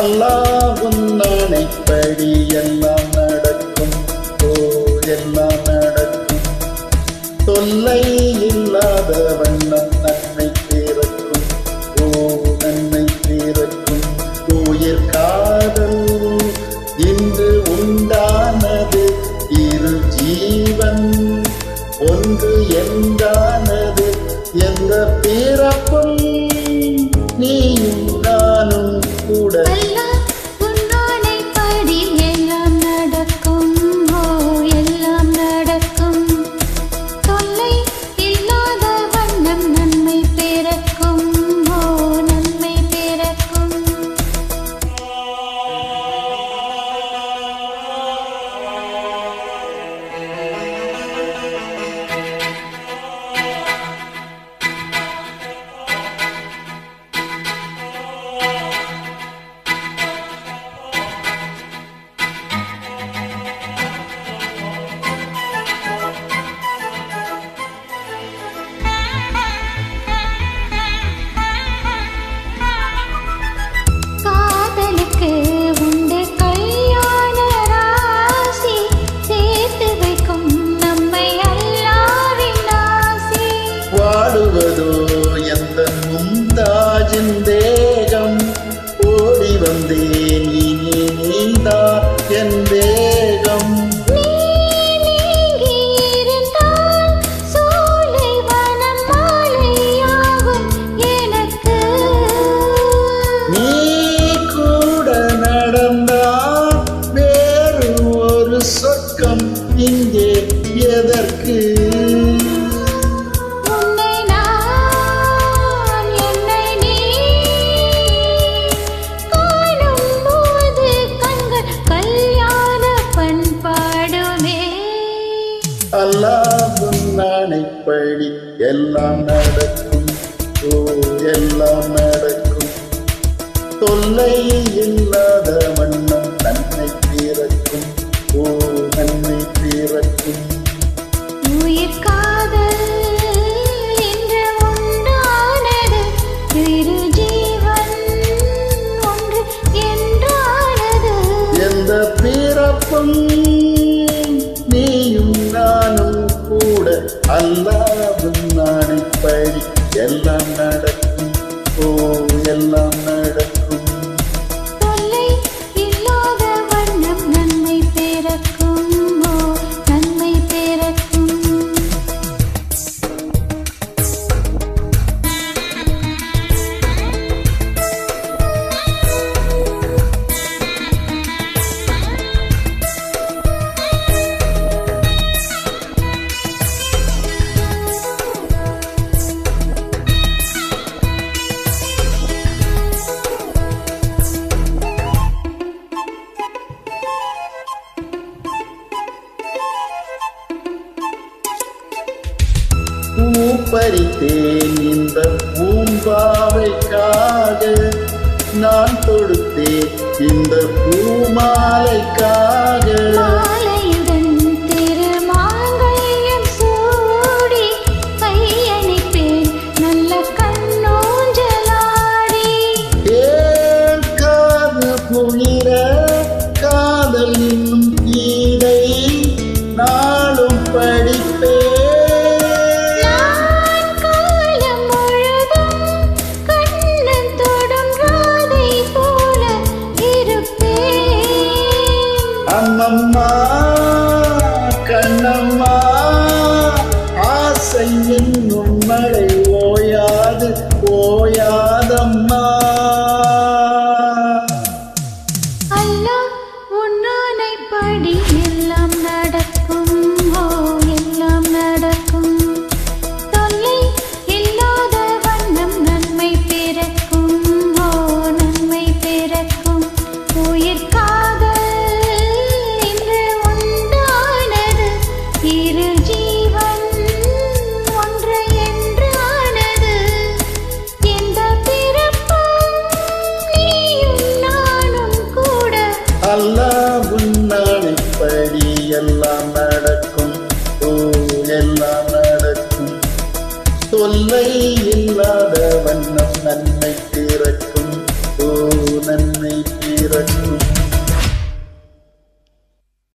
அல்லாஹ்வின் ஆணைப்படி எல்லாம் நடக்கும். ஓ எல்லாம் நடக்கும். தொல்லை இல்லாத வண்ணம் நன்மை பிறக்கும். ஓ நன்மை பிறக்கும். உயிர் காதல் இன்று உண்டானது. இரு ஜீவன் ஒன்று என்றானது. எந்த பிறப்பும் நீயும் நானும் கூட. வாடுவதோ எந்த முந்தாஜின் தேகம். ஓடி வந்தேன் இனி நீதான் என் வேகம். நீ கூட நடந்தால் வேறு ஒரு சொர்க்கம் இங்கே எதற்கு? அல்லாஹ்வின் ஆணைப்படி எல்லாம் நடக்கும். ஓ எல்லாம் நடக்கும். தொல்லை இல்லாத வண்ணம் நன்மை பிறக்கும். ஓ நன்மை பிறக்கும். உயிர் காதல் இன்று உண்டானது. இரு ஜீவன் ஒன்று என்றானது. எந்த பிறப்பும் நீயும் நானும் கூட. அல்லாஹ்வின் ஆணைப்படி எல்லாம் நடக்கும். ஓ எல்லாம் நடக்கும். தொல்லை இல்லாத வண்ணம் நன்மை பிறக்கும். ஓ நன்மை பிறக்கும். பூ பறித்தேன் இந்த பூம்பாவைக்காக. நான் தொடுத்தேன் இந்த பூமாலைக்காக. மாலையுடன் திருமாங்கல்யம் சூடி கையணிப்பேன் நல்ல கண்ணூஞ்சலாடி. ஏன் காது குளிர காதல் என்னும் கீதை நாளும் படிப்பேன். அம்மம்மா கண்ணம்மா ஆசை என்னும் மழை ஓயாது ஓயாதம்மா. அல்லாஹ்வின் ஆணைப்படி எல்லாம் நடக்கும். ஓ எல்லாம் நடக்கும். தொல்லை இல்லாத வண்ணம் நன்மை பிறக்கும். ஓ நன்மை பிறக்கும். உயிர் இரு ஜீவன் ஒன்று என்றானது. எந்த பிறப்பும் நீயும் நானும் கூட. அல்லாஹ்வின் ஆணைப்படி எல்லாம் நடக்கும். ஓ எல்லாம் நடக்கும். தொல்லை